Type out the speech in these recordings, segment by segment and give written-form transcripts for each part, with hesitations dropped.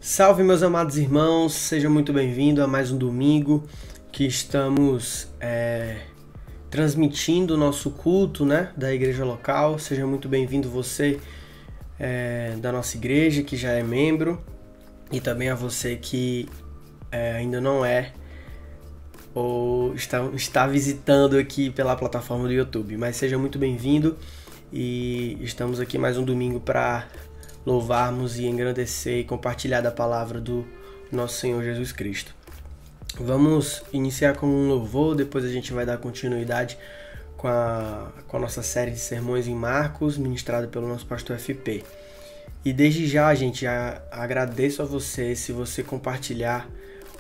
Salve, meus amados irmãos, seja muito bem-vindo a mais um domingo que estamos transmitindo o nosso culto, da igreja local. Seja muito bem-vindo você da nossa igreja que já é membro e também a você que ainda não é ou está visitando aqui pela plataforma do YouTube. Mas seja muito bem-vindo e estamos aqui mais um domingo para louvarmos e engrandecer e compartilhar da palavra do nosso Senhor Jesus Cristo. Vamos iniciar com um louvor, depois a gente vai dar continuidade com a nossa série de sermões em Marcos, ministrada pelo nosso pastor FP. E desde já, gente, agradeço a você se você compartilhar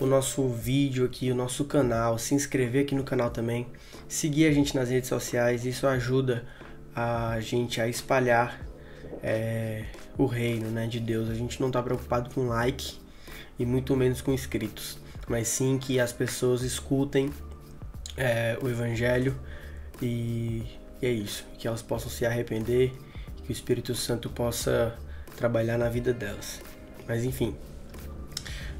o nosso vídeo aqui, o nosso canal, se inscrever aqui no canal também, seguir a gente nas redes sociais. Isso ajuda a gente a espalhar o reino de Deus. A gente não está preocupado com like e muito menos com inscritos, mas sim que as pessoas escutem o evangelho e é isso, que elas possam se arrepender, que o Espírito Santo possa trabalhar na vida delas. Mas enfim,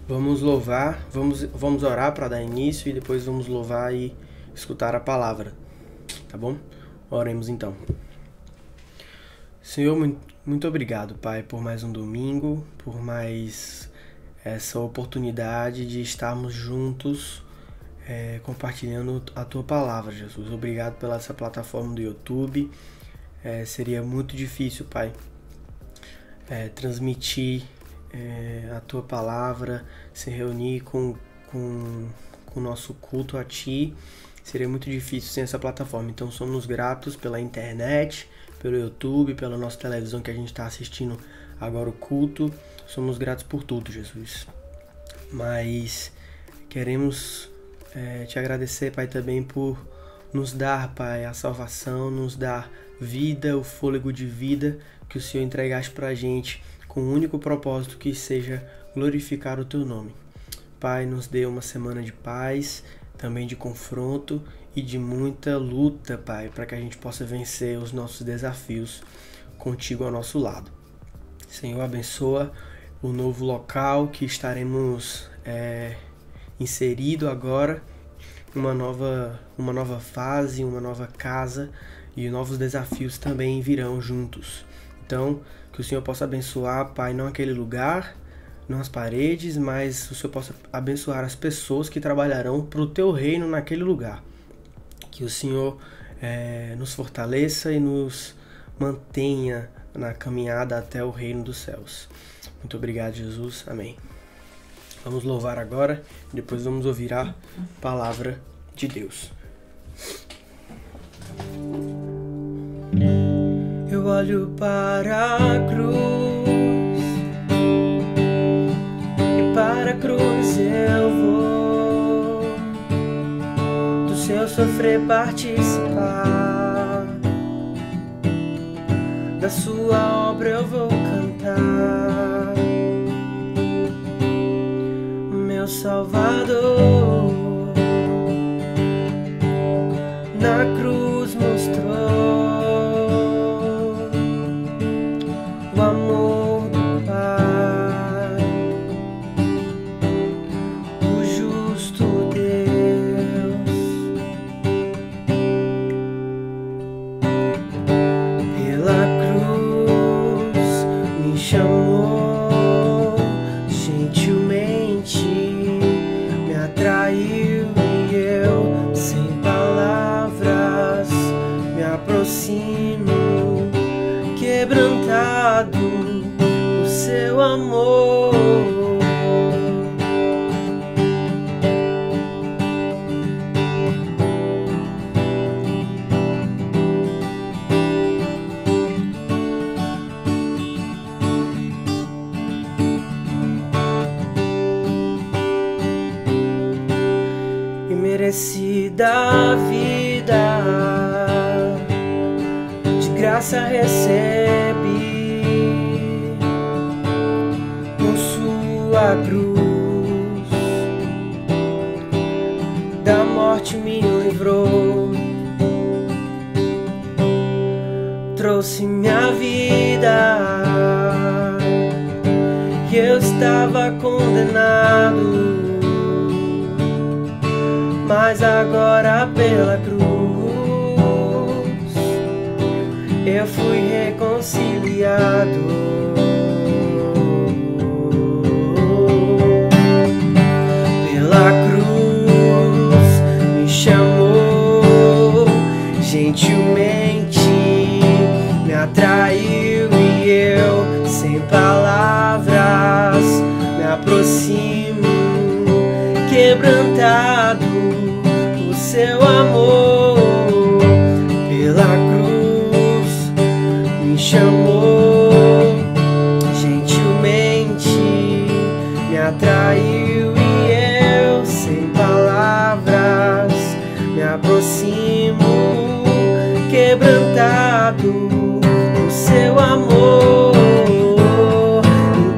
vamos louvar, vamos orar para dar início e depois vamos louvar e escutar a palavra, tá bom? Oremos então. Senhor, muito obrigado, Pai, por mais um domingo, por mais essa oportunidade de estarmos juntos compartilhando a Tua palavra, Jesus. Obrigado pela essa plataforma do YouTube. Seria muito difícil, Pai, transmitir a Tua palavra, se reunir com o nosso culto a Ti. Seria muito difícil sem essa plataforma. Então somos gratos pela internet, pelo YouTube, pela nossa televisão que a gente está assistindo agora o culto. Somos gratos por tudo, Jesus. Mas queremos te agradecer, Pai, também por nos dar, Pai, a salvação, nos dar vida, o fôlego de vida que o Senhor entregaste para a gente com o único propósito que seja glorificar o Teu nome. Pai, nos dê uma semana de paz, também de confronto e de muita luta, Pai, para que a gente possa vencer os nossos desafios contigo ao nosso lado. Senhor, abençoa o novo local que estaremos inserido agora, uma nova fase, uma nova casa, e novos desafios também virão juntos. Então, que o Senhor possa abençoar, Pai, não aquele lugar, não as paredes, mas o Senhor possa abençoar as pessoas que trabalharão para o Teu reino naquele lugar. Que o Senhor nos fortaleça e nos mantenha na caminhada até o reino dos céus. Muito obrigado, Jesus. Amém. Vamos louvar agora, depois vamos ouvir a palavra de Deus. Eu olho para a cruz e para a cruz eu vou do seu sofrer participar, da sua obra eu vou cantar. Meu Salvador na cruz mostrou o amor do Pai, o justo Deus. Pela cruz me chamou gentilmente, me atraiu e eu, sem palavras, me aproximo, quebrantado por seu amor. Imerecida vida de graça recebe, por sua cruz da morte me livrou, trouxe minha vida e eu estava condenado, mas agora pela cruz eu fui reconciliado. Pela cruz me chamou, gentilmente me atraiu e eu, sem palavras, me aproximo, quebrantado o seu amor. Pela cruz me chamou, gentilmente me atraiu e eu, sem palavras, me aproximo, quebrantado o seu amor.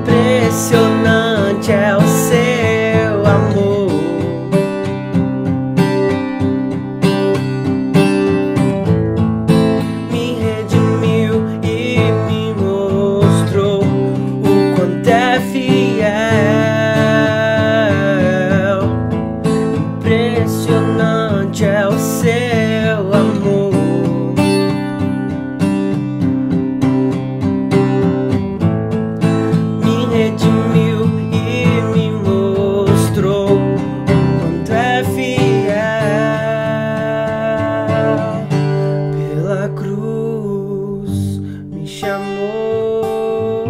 Impressionante é o seu amor. Me redimiu e me mostrou o quanto é fiel. Impressionante é o seu amor. Me redimiu e me mostrou o quanto é fiel. Pela cruz me chamou,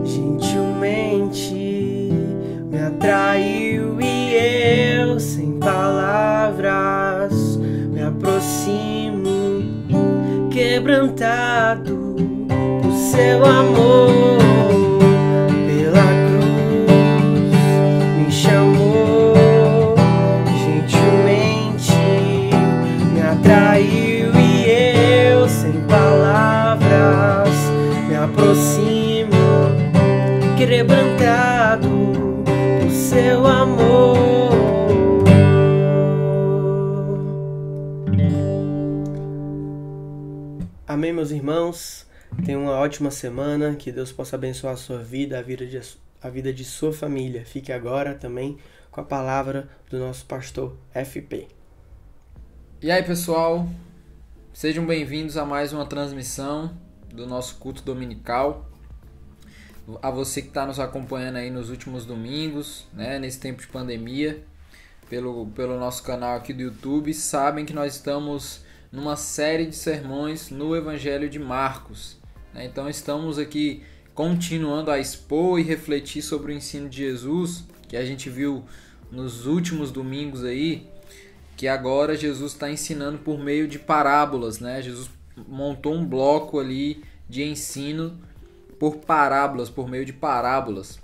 gentilmente me atraiu e eu, sem palavras, me aproximo, quebrantado do seu amor. Pela cruz me chamou, gentilmente me atraiu e eu, sem palavras, me aproximo, quebrantado do seu amor. Amém, meus irmãos. Tenham uma ótima semana. Que Deus possa abençoar a sua vida, a vida de sua família. Fique agora também com a palavra do nosso pastor FP. E aí, pessoal, sejam bem-vindos a mais uma transmissão do nosso culto dominical. A você que está nos acompanhando aí nos últimos domingos, né, nesse tempo de pandemia, pelo nosso canal aqui do YouTube, sabem que nós estamos numa série de sermões no Evangelho de Marcos. Então estamos aqui continuando a expor e refletir sobre o ensino de Jesus, que a gente viu nos últimos domingos aí, que agora Jesus está ensinando por meio de parábolas, né? Jesus montou um bloco ali de ensino por parábolas, por meio de parábolas,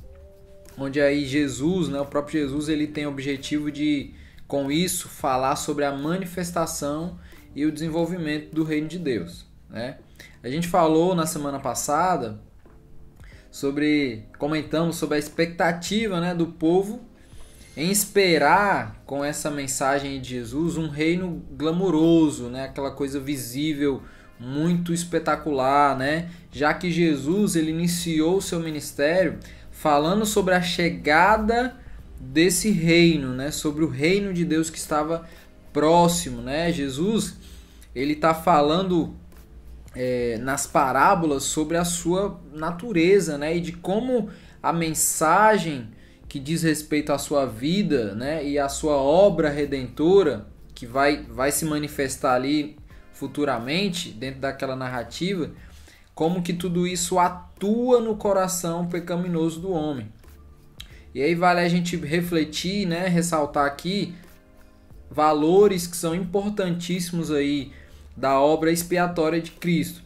onde aí Jesus, né, o próprio Jesus, ele tem o objetivo de, com isso, falar sobre a manifestação e o desenvolvimento do reino de Deus, né? A gente falou na semana passada comentamos sobre a expectativa, né, do povo em esperar com essa mensagem de Jesus um reino glamouroso, né, aquela coisa visível, muito espetacular, né? Já que Jesus ele iniciou o seu ministério falando sobre a chegada desse reino, né, sobre o reino de Deus que estava próximo, né? Jesus ele está falando nas parábolas sobre a sua natureza, né, e de como a mensagem que diz respeito à sua vida, né, e à sua obra redentora, que vai se manifestar ali futuramente, dentro daquela narrativa, como que tudo isso atua no coração pecaminoso do homem. E aí vale a gente refletir, né, ressaltar aqui valores que são importantíssimos aí da obra expiatória de Cristo,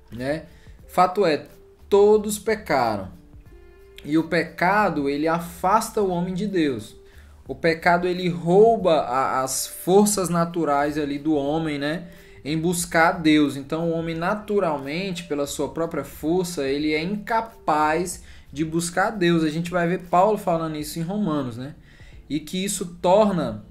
né? Fato é, todos pecaram. E o pecado, ele afasta o homem de Deus. O pecado, ele rouba as forças naturais ali do homem, né, em buscar a Deus. Então o homem naturalmente, pela sua própria força, ele é incapaz de buscar a Deus. A gente vai ver Paulo falando isso em Romanos, né? E que isso torna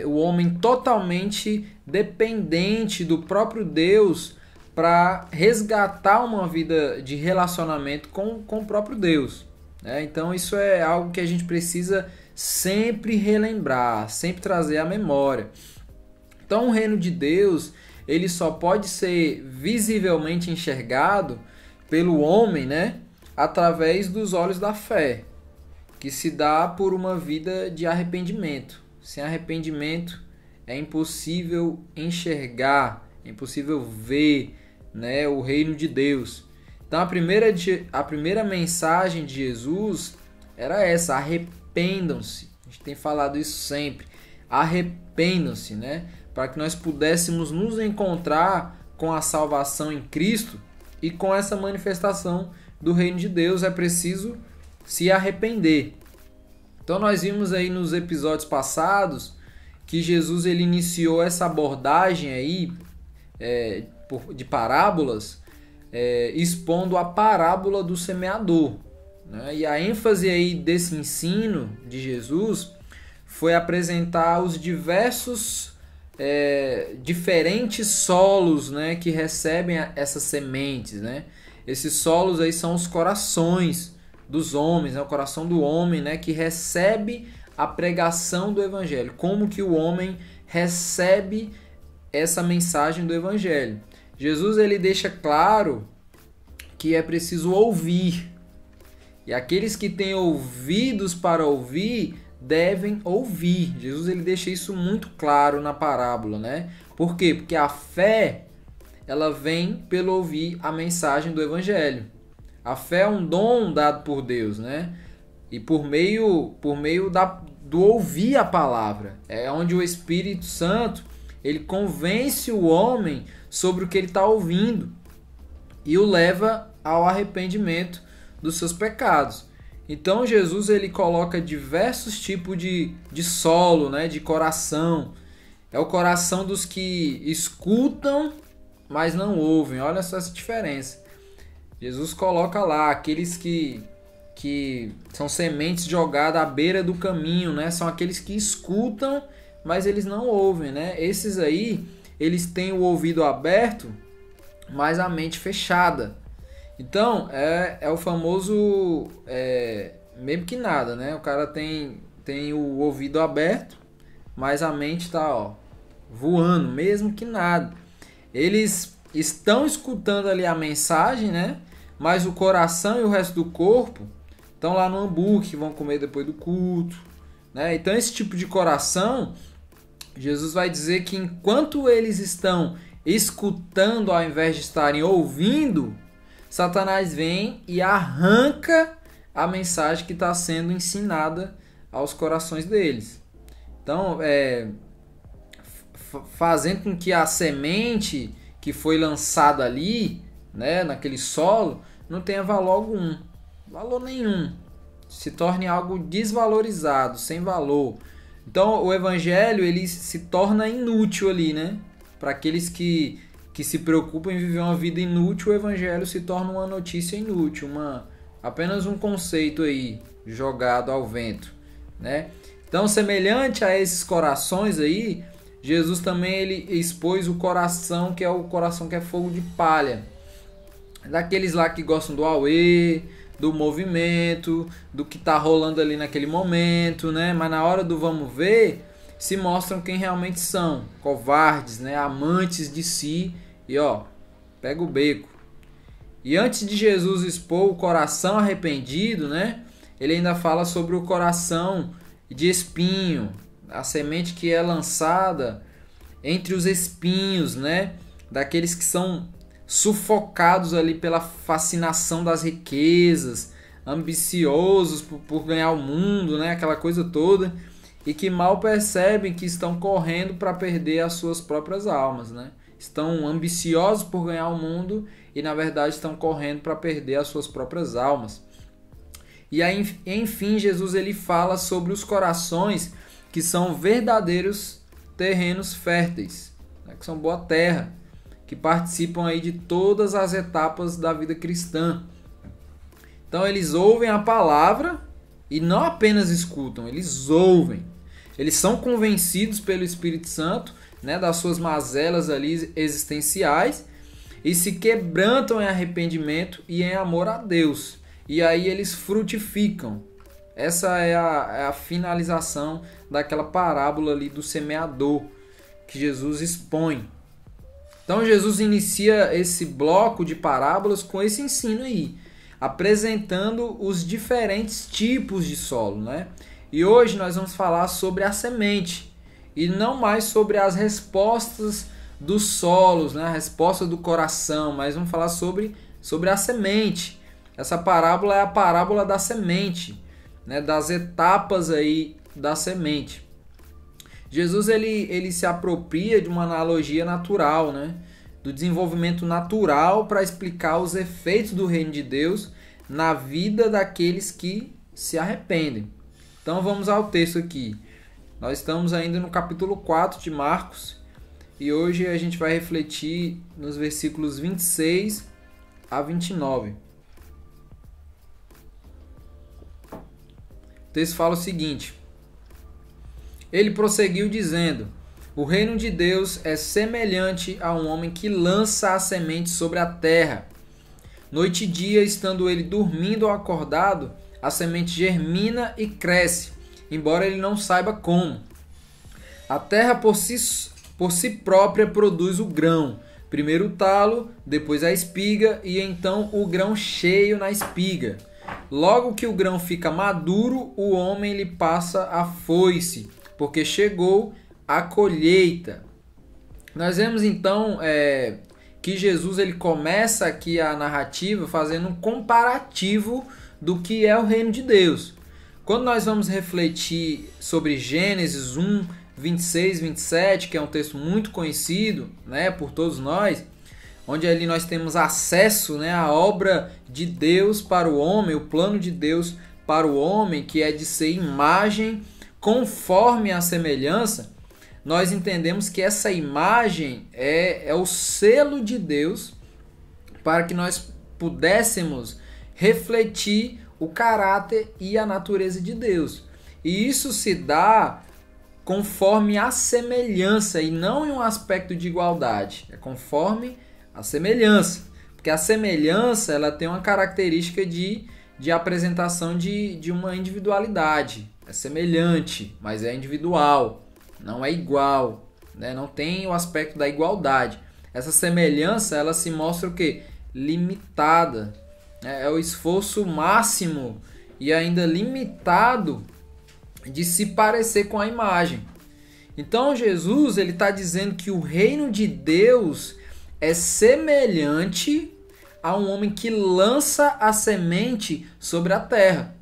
o homem totalmente dependente do próprio Deus para resgatar uma vida de relacionamento com o próprio Deus, né? Então isso é algo que a gente precisa sempre relembrar, sempre trazer à memória. Então o reino de Deus, ele só pode ser visivelmente enxergado pelo homem, né, através dos olhos da fé, que se dá por uma vida de arrependimento. Sem arrependimento é impossível enxergar, é impossível ver, né, o reino de Deus. Então a primeira mensagem de Jesus era essa: arrependam-se. A gente tem falado isso sempre. Arrependam-se, né? Para que nós pudéssemos nos encontrar com a salvação em Cristo e com essa manifestação do reino de Deus, é preciso se arrepender. Então nós vimos aí nos episódios passados que Jesus ele iniciou essa abordagem aí de parábolas, expondo a parábola do semeador, né? E a ênfase aí desse ensino de Jesus foi apresentar os diversos diferentes solos, né, que recebem essas sementes, né? Esses solos aí são os corações dos homens, né? O coração do homem, né, que recebe a pregação do evangelho. Como que o homem recebe essa mensagem do evangelho? Jesus ele deixa claro que é preciso ouvir. E aqueles que têm ouvidos para ouvir devem ouvir. Jesus ele deixa isso muito claro na parábola, né? Por quê? Porque a fé ela vem pelo ouvir a mensagem do evangelho. A fé é um dom dado por Deus, né? E por meio do ouvir a palavra, é onde o Espírito Santo ele convence o homem sobre o que ele está ouvindo e o leva ao arrependimento dos seus pecados. Então Jesus ele coloca diversos tipos de solo, né, de coração. É o coração dos que escutam, mas não ouvem. Olha só essa diferença. Jesus coloca lá aqueles que são sementes jogadas à beira do caminho, né? São aqueles que escutam, mas eles não ouvem, né? Esses aí, eles têm o ouvido aberto, mas a mente fechada. Então, é o famoso mesmo que nada, né? O cara tem o ouvido aberto, mas a mente tá, voando, mesmo que nada. Eles estão escutando ali a mensagem, né? Mas o coração e o resto do corpo estão lá no hambúrguer, vão comer depois do culto, né? Então esse tipo de coração, Jesus vai dizer que enquanto eles estão escutando ao invés de estarem ouvindo, Satanás vem e arranca a mensagem que está sendo ensinada aos corações deles. Então, fazendo com que a semente que foi lançada ali, né, naquele solo, não tenha valor nenhum, se torne algo desvalorizado, sem valor. Então o evangelho ele se torna inútil ali, né? Para aqueles que se preocupam em viver uma vida inútil, o evangelho se torna uma notícia inútil, apenas um conceito aí jogado ao vento, né? Então, semelhante a esses corações aí, Jesus também ele expôs o coração que é fogo de palha. Daqueles lá que gostam do auê, do movimento, do que tá rolando ali naquele momento, né? Mas na hora do vamos ver, se mostram quem realmente são, covardes, né? Amantes de si e pega o beco. E antes de Jesus expor o coração arrependido, né? Ele ainda fala sobre o coração de espinho, a semente que é lançada entre os espinhos, né? Daqueles que são sufocados ali pela fascinação das riquezas, ambiciosos por ganhar o mundo, né? Aquela coisa toda, e que mal percebem que estão correndo para perder as suas próprias almas, né? Estão ambiciosos por ganhar o mundo e na verdade estão correndo para perder as suas próprias almas. E aí, enfim, Jesus ele fala sobre os corações que são verdadeiros terrenos férteis, né? Que são boa terra, que participam aí de todas as etapas da vida cristã. Então eles ouvem a palavra e não apenas escutam, eles ouvem. Eles são convencidos pelo Espírito Santo, né, das suas mazelas ali existenciais e se quebrantam em arrependimento e em amor a Deus. e aí eles frutificam. Essa é a finalização daquela parábola ali do semeador que Jesus expõe. Então Jesus inicia esse bloco de parábolas com esse ensino aí, apresentando os diferentes tipos de solo, né? E hoje nós vamos falar sobre a semente e não mais sobre as respostas dos solos, né? A resposta do coração, mas vamos falar sobre a semente. Essa parábola é a parábola da semente, né? Das etapas aí da semente. Jesus ele se apropria de uma analogia natural, né? Do desenvolvimento natural para explicar os efeitos do reino de Deus na vida daqueles que se arrependem. Então vamos ao texto aqui. Nós estamos ainda no capítulo 4 de Marcos e hoje a gente vai refletir nos versículos 26 a 29. O texto fala o seguinte: ele prosseguiu dizendo: o reino de Deus é semelhante a um homem que lança a semente sobre a terra. Noite e dia, estando ele dormindo ou acordado, a semente germina e cresce, embora ele não saiba como. A terra por si própria produz o grão, primeiro o talo, depois a espiga e então o grão cheio na espiga. Logo que o grão fica maduro, o homem lhe passa a foice, porque chegou a colheita. Nós vemos então que Jesus ele começa aqui a narrativa fazendo um comparativo do que é o reino de Deus. Quando nós vamos refletir sobre Gênesis 1, 26, 27, que é um texto muito conhecido, né, por todos nós, onde ali nós temos acesso, né, à obra de Deus para o homem, o plano de Deus para o homem, que é de ser imagem conforme a semelhança, nós entendemos que essa imagem é o selo de Deus para que nós pudéssemos refletir o caráter e a natureza de Deus. E isso se dá conforme a semelhança e não em um aspecto de igualdade. É conforme a semelhança. Porque a semelhança ela tem uma característica de apresentação de uma individualidade. É semelhante, mas é individual. Não é igual, né? Não tem o aspecto da igualdade. Essa semelhança ela se mostra o quê? Limitada. É o esforço máximo e ainda limitado de se parecer com a imagem. Então Jesus ele está dizendo que o reino de Deus é semelhante a um homem que lança a semente sobre a terra.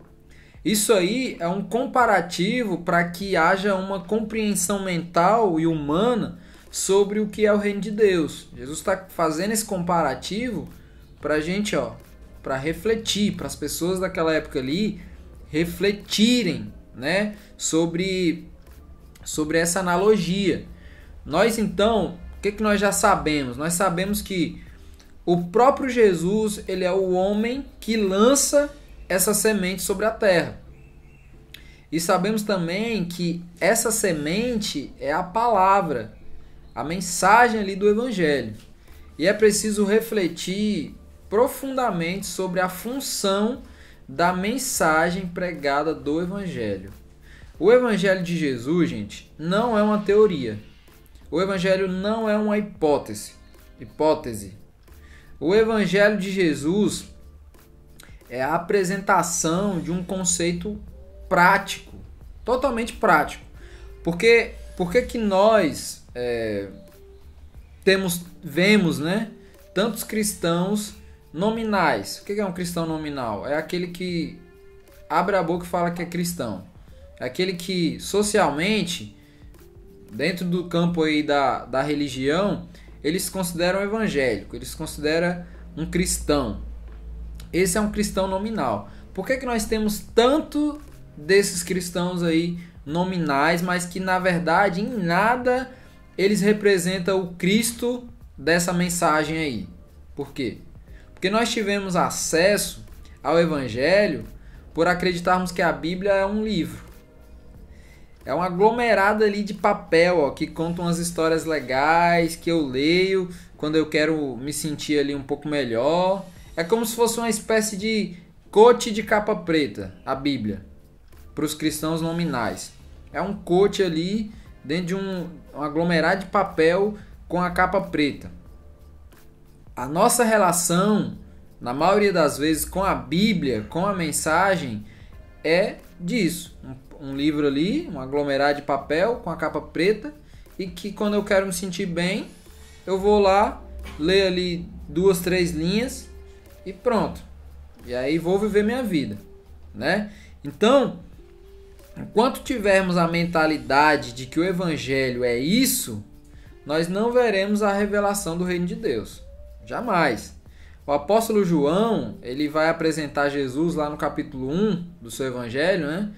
Isso aí é um comparativo para que haja uma compreensão mental e humana sobre o que é o reino de Deus. Jesus está fazendo esse comparativo para a gente, para refletir, para as pessoas daquela época ali refletirem, né, sobre essa analogia. Nós então, o que nós já sabemos? Nós sabemos que o próprio Jesus ele é o homem que lança essa semente sobre a terra. E sabemos também que essa semente é a palavra, a mensagem ali do Evangelho. E é preciso refletir profundamente sobre a função da mensagem pregada do Evangelho. O Evangelho de Jesus, gente, não é uma teoria. O Evangelho não é uma hipótese. O Evangelho de Jesus é a apresentação de um conceito prático, totalmente prático. Por que nós vemos, né, tantos cristãos nominais? O que é um cristão nominal? É aquele que abre a boca e fala que é cristão. É aquele que socialmente, dentro do campo aí da religião, eles se consideram evangélico, eles se consideram um cristão. Esse é um cristão nominal. Por que nós temos tanto desses cristãos aí nominais, mas que na verdade em nada eles representam o Cristo dessa mensagem aí? Por quê? Porque nós tivemos acesso ao Evangelho por acreditarmos que a Bíblia é um livro. É um aglomerado ali de papel, que conta umas histórias legais que eu leio quando eu quero me sentir ali um pouco melhor. É como se fosse uma espécie de coach de capa preta, a Bíblia, para os cristãos nominais. É um coach ali dentro de um aglomerado de papel com a capa preta. A nossa relação, na maioria das vezes, com a Bíblia, com a mensagem, é disso. Um livro ali, um aglomerado de papel com a capa preta, e que quando eu quero me sentir bem, eu vou lá, ler ali 2, 3 linhas e pronto. E aí vou viver minha vida, né? Então, enquanto tivermos a mentalidade de que o Evangelho é isso, nós não veremos a revelação do reino de Deus. Jamais. O apóstolo João, ele vai apresentar Jesus lá no capítulo 1 do seu Evangelho, né?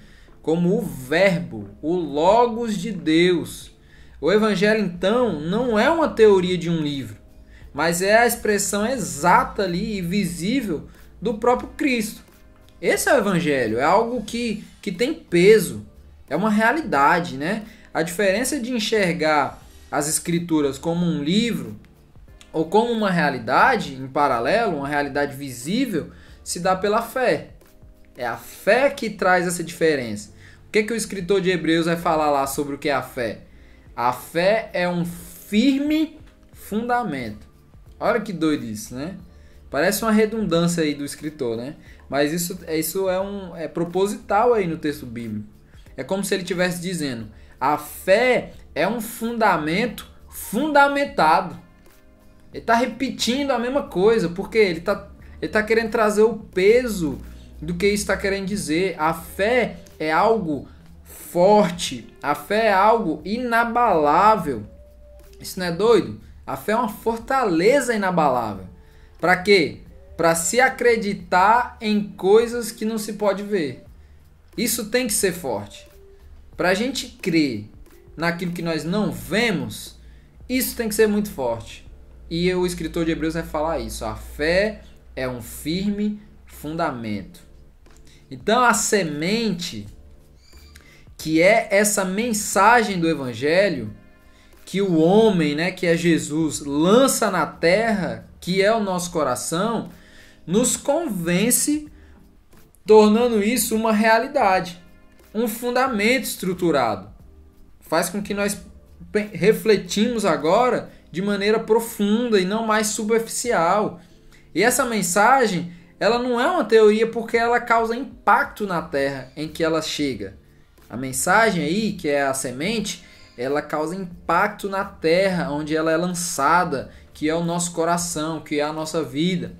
Como o verbo, o logos de Deus. O Evangelho, então, não é uma teoria de um livro, mas é a expressão exata ali e visível do próprio Cristo. Esse é o Evangelho, é algo que tem peso, é uma realidade, né? A diferença de enxergar as Escrituras como um livro ou como uma realidade em paralelo, uma realidade visível, se dá pela fé. É a fé que traz essa diferença. O que o escritor de Hebreus vai falar lá sobre o que é a fé? A fé é um firme fundamento. Olha que doido isso, né? Parece uma redundância aí do escritor, né? Mas isso é proposital aí no texto bíblico. É como se ele estivesse dizendo: a fé é um fundamento fundamentado. Ele está repetindo a mesma coisa, porque ele tá querendo trazer o peso do que isso está querendo dizer. A fé é algo forte, a fé é algo inabalável. Isso não é doido? A fé é uma fortaleza inabalável. Para quê? Para se acreditar em coisas que não se pode ver. Isso tem que ser forte. Para a gente crer naquilo que nós não vemos, isso tem que ser muito forte. E o escritor de Hebreus vai falar isso. A fé é um firme fundamento. Então a semente, que é essa mensagem do Evangelho, que o homem, né, que é Jesus, lança na terra, que é o nosso coração, nos convence, tornando isso uma realidade, um fundamento estruturado. Faz com que nós refletimos agora de maneira profunda e não mais superficial. E essa mensagem, ela não é uma teoria porque ela causa impacto na terra em que ela chega. A mensagem aí, que é a semente, ela causa impacto na terra onde ela é lançada, que é o nosso coração, que é a nossa vida.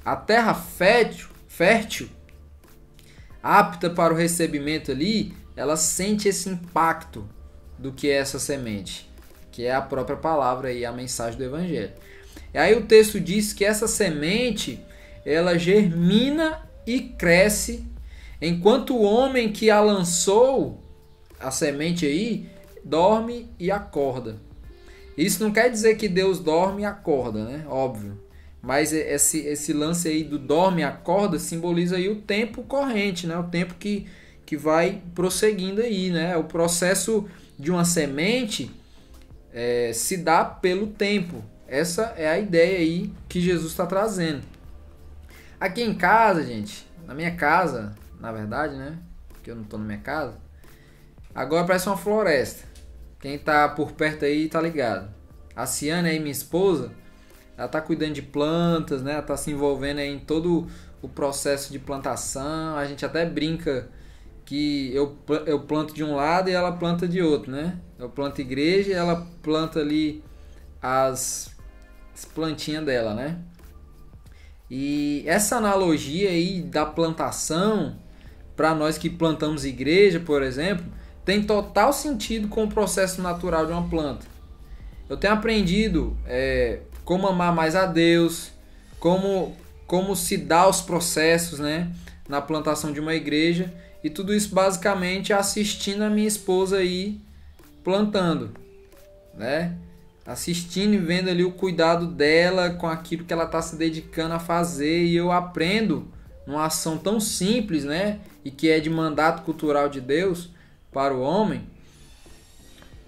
A terra fértil, apta para o recebimento ali, ela sente esse impacto do que é essa semente, que é a própria palavra e a mensagem do Evangelho. E aí o texto diz que essa semente, ela germina e cresce, enquanto o homem que a lançou, a semente aí, dorme e acorda. Isso não quer dizer que Deus dorme e acorda, né? Óbvio. Mas esse lance aí do dorme e acorda simboliza aí o tempo corrente, né? O tempo que vai prosseguindo aí, né? O processo de uma semente se dá pelo tempo. Essa é a ideia aí que Jesus está trazendo. Aqui em casa, gente, na minha casa, na verdade, né? Porque eu não estou na minha casa. Agora parece uma floresta. Quem tá por perto aí tá ligado. A Ciane aí, minha esposa, ela tá cuidando de plantas, né? Ela tá se envolvendo aí em todo o processo de plantação. A gente até brinca que eu planto de um lado e ela planta de outro, né? Eu planto igreja e ela planta ali as plantinhas dela, né? E essa analogia aí da plantação, para nós que plantamos igreja, por exemplo, tem total sentido com o processo natural de uma planta. Eu tenho aprendido como amar mais a Deus, como se dá os processos, né, na plantação de uma igreja, e tudo isso basicamente assistindo a minha esposa aí plantando, né? Assistindo e vendo ali o cuidado dela com aquilo que ela está se dedicando a fazer, e eu aprendo numa ação tão simples, né, e que é de mandato cultural de Deus para o homem,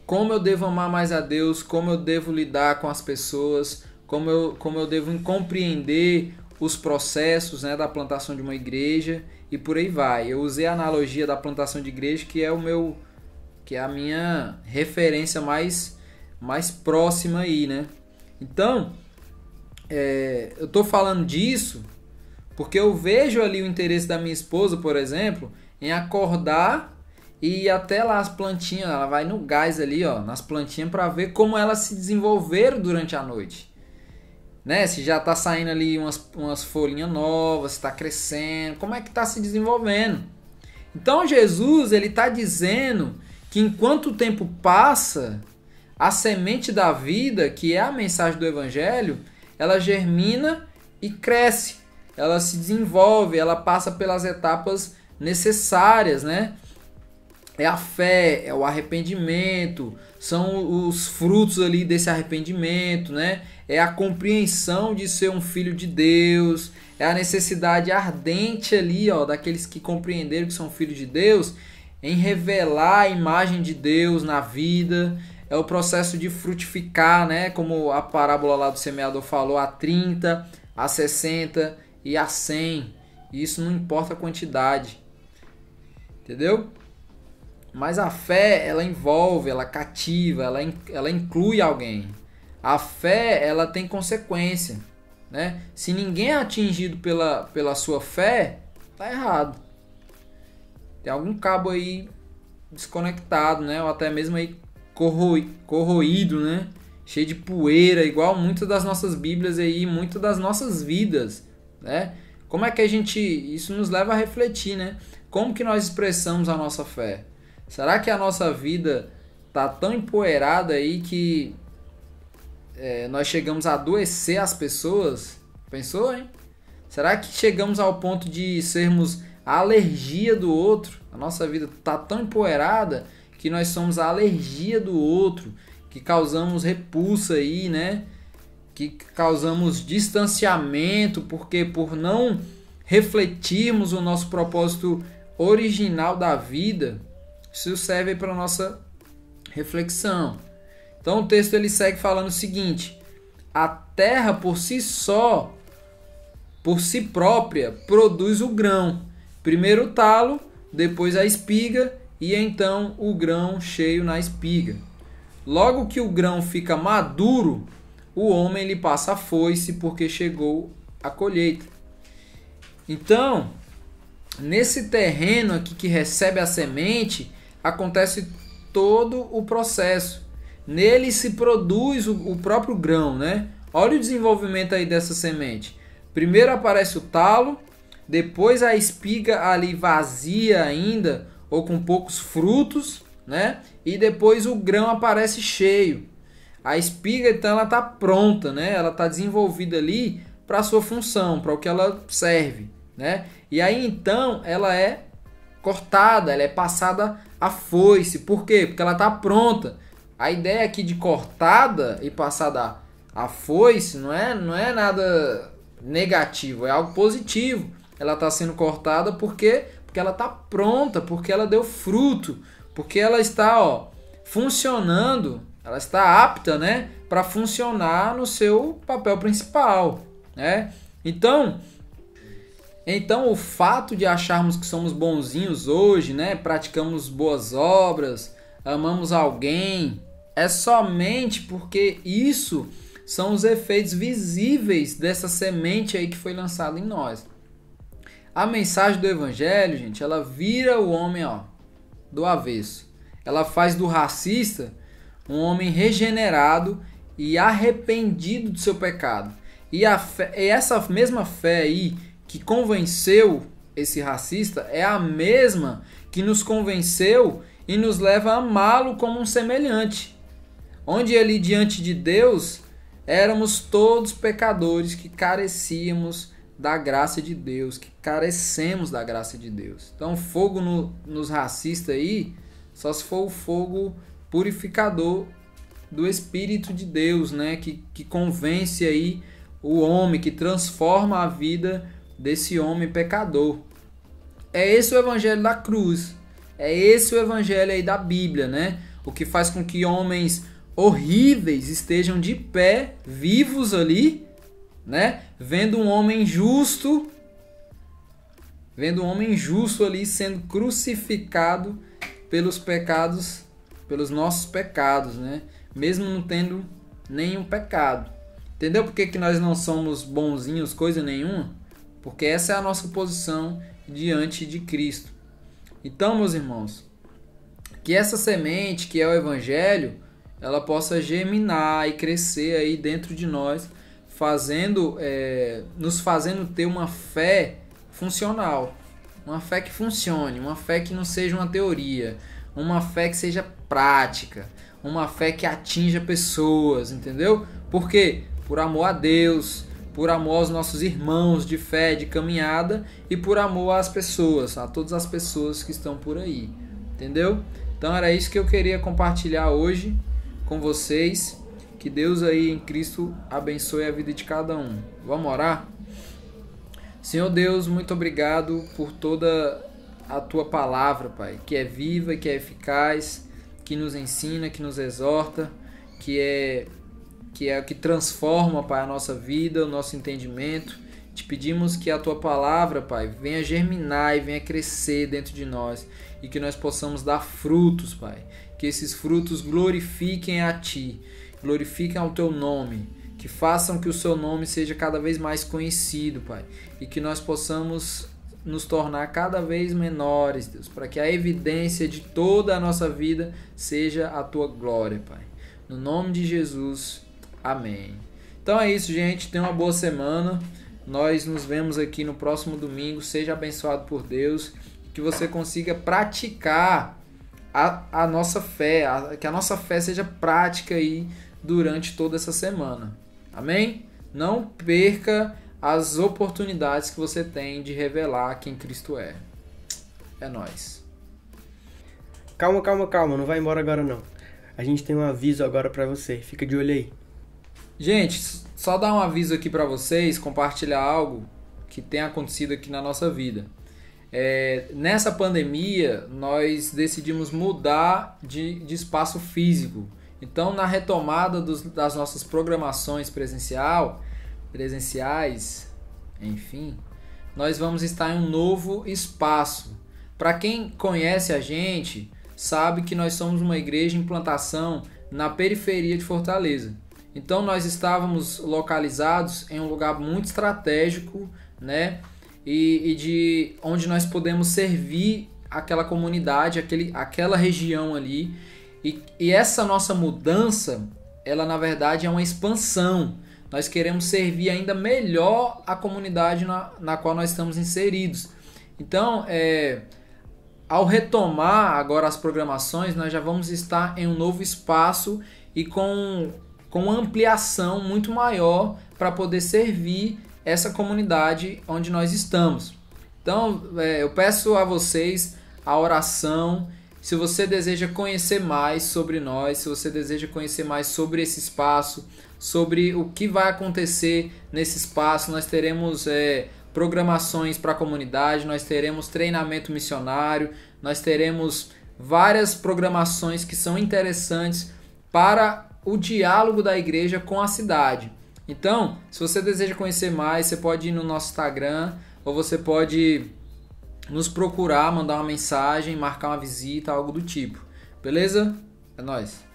como eu devo amar mais a Deus, como eu devo lidar com as pessoas, como eu devo compreender os processos, né, da plantação de uma igreja e por aí vai. Eu usei a analogia da plantação de igreja, que é a minha referência mais próxima aí, né? Então, eu tô falando disso porque eu vejo ali o interesse da minha esposa, por exemplo, em acordar e ir até lá as plantinhas, ela vai no gás ali, ó, nas plantinhas, para ver como elas se desenvolveram durante a noite. Né? Se já tá saindo ali umas folhinhas novas, se tá crescendo, como é que tá se desenvolvendo. Então Jesus, ele tá dizendo que enquanto o tempo passa, a semente da vida, que é a mensagem do Evangelho, ela germina e cresce, ela se desenvolve, ela passa pelas etapas necessárias, né? É a fé, é o arrependimento, são os frutos ali desse arrependimento, né? É a compreensão de ser um filho de Deus, é a necessidade ardente ali, ó, daqueles que compreenderam que são filhos de Deus, em revelar a imagem de Deus na vida. É o processo de frutificar, né? Como a parábola lá do semeador falou, a 30, a 60 e a 100. Isso não importa a quantidade, entendeu? Mas a fé, ela envolve, ela cativa, ela inclui alguém. A fé, ela tem consequência, né? Se ninguém é atingido pela sua fé, tá errado. Tem algum cabo aí desconectado, né? Ou até mesmo aí corroído, né? Cheio de poeira, igual muitas das nossas Bíblias aí, muitas das nossas vidas, né? Como é que isso nos leva a refletir, né? Como que nós expressamos a nossa fé? Será que a nossa vida tá tão empoeirada aí que nós chegamos a adoecer as pessoas? Pensou, hein? Será que chegamos ao ponto de sermos a alergia do outro? A nossa vida tá tão empoeirada que nós somos a alergia do outro, que causamos repulsa aí, né? Que causamos distanciamento, porque por não refletirmos o nosso propósito original da vida. Isso serve para nossa reflexão. Então o texto ele segue falando o seguinte: a terra por si só, por si própria, produz o grão. Primeiro o talo, depois a espiga e então o grão cheio na espiga. Logo que o grão fica maduro, o homem lhe passa a foice porque chegou a colheita. Então, nesse terreno aqui que recebe a semente, acontece todo o processo. Nele se produz o próprio grão, né? Olha o desenvolvimento aí dessa semente. Primeiro aparece o talo, depois a espiga ali vazia ainda, ou com poucos frutos, né? E depois o grão aparece cheio. A espiga, então, ela está pronta, né? Ela está desenvolvida ali para a sua função, para o que ela serve, né? E aí, então, ela é cortada, ela é passada a foice. Por quê? Porque ela está pronta. A ideia aqui de cortada e passada a foice não é nada negativo, é algo positivo. Ela está sendo cortada porque ela está pronta, porque ela deu fruto, porque ela está funcionando, ela está apta, né, para funcionar no seu papel principal, né? Então o fato de acharmos que somos bonzinhos hoje, né, praticamos boas obras, amamos alguém, é somente porque isso são os efeitos visíveis dessa semente aí que foi lançada em nós. A mensagem do Evangelho, gente, ela vira o homem do avesso. Ela faz do racista um homem regenerado e arrependido do seu pecado. E essa mesma fé aí que convenceu esse racista é a mesma que nos convenceu e nos leva a amá-lo como um semelhante. Onde ali diante de Deus éramos todos pecadores que carecíamos da graça de Deus, que carecemos da graça de Deus. Então fogo nos racistas aí só se for o fogo purificador do Espírito de Deus, né? Que convence aí o homem, que transforma a vida desse homem pecador. É esse o evangelho da cruz, é esse o evangelho aí da Bíblia, né? O que faz com que homens horríveis estejam de pé, vivos ali, né? vendo um homem justo ali sendo crucificado pelos pecados, pelos nossos pecados, né? Mesmo não tendo nenhum pecado. Entendeu por que nós não somos bonzinhos, coisa nenhuma? Porque essa é a nossa posição diante de Cristo. Então, meus irmãos, que essa semente, que é o Evangelho, ela possa germinar e crescer aí dentro de nós, nos fazendo ter uma fé funcional, uma fé que funcione, uma fé que não seja uma teoria, uma fé que seja prática, uma fé que atinja pessoas, entendeu? Por quê? Por amor a Deus, por amor aos nossos irmãos de fé, de caminhada, e por amor às pessoas, a todas as pessoas que estão por aí, entendeu? Então era isso que eu queria compartilhar hoje com vocês. Que Deus aí em Cristo abençoe a vida de cada um. Vamos orar? Senhor Deus, muito obrigado por toda a Tua palavra, Pai, que é viva, que é eficaz, que nos ensina, que nos exorta, que transforma, Pai, a nossa vida, o nosso entendimento. Te pedimos que a Tua palavra, Pai, venha germinar e venha crescer dentro de nós e que nós possamos dar frutos, Pai. Que esses frutos glorifiquem a Ti, glorifiquem ao Teu nome, que façam que o Seu nome seja cada vez mais conhecido, Pai, e que nós possamos nos tornar cada vez menores, Deus, para que a evidência de toda a nossa vida seja a Tua glória, Pai. No nome de Jesus, amém. Então é isso, gente. Tenha uma boa semana. Nós nos vemos aqui no próximo domingo. Seja abençoado por Deus. Que você consiga praticar a nossa fé. Que a nossa fé seja prática aí durante toda essa semana. Amém? Não perca as oportunidades que você tem de revelar quem Cristo é. É nóis. Calma. Não vai embora agora, não. A gente tem um aviso agora pra você. Fica de olho aí. Gente, só dar um aviso aqui para vocês, compartilhar algo que tem acontecido aqui na nossa vida. Nessa pandemia, nós decidimos mudar de espaço físico. Então, na retomada das nossas programações presenciais, enfim, nós vamos estar em um novo espaço. Para quem conhece a gente, sabe que nós somos uma igreja em plantação na periferia de Fortaleza. Então nós estávamos localizados em um lugar muito estratégico, né? E de onde nós podemos servir aquela comunidade, aquela região ali. E essa nossa mudança, ela na verdade é uma expansão. Nós queremos servir ainda melhor a comunidade na qual nós estamos inseridos. Então, ao retomar agora as programações, nós já vamos estar em um novo espaço e com uma ampliação muito maior para poder servir essa comunidade onde nós estamos. Então, eu peço a vocês a oração. Se você deseja conhecer mais sobre nós, se você deseja conhecer mais sobre esse espaço, sobre o que vai acontecer nesse espaço, nós teremos programações para a comunidade, nós teremos treinamento missionário, nós teremos várias programações que são interessantes para o diálogo da igreja com a cidade. Então, se você deseja conhecer mais, você pode ir no nosso Instagram ou você pode nos procurar, mandar uma mensagem, marcar uma visita, algo do tipo. Beleza? É nóis!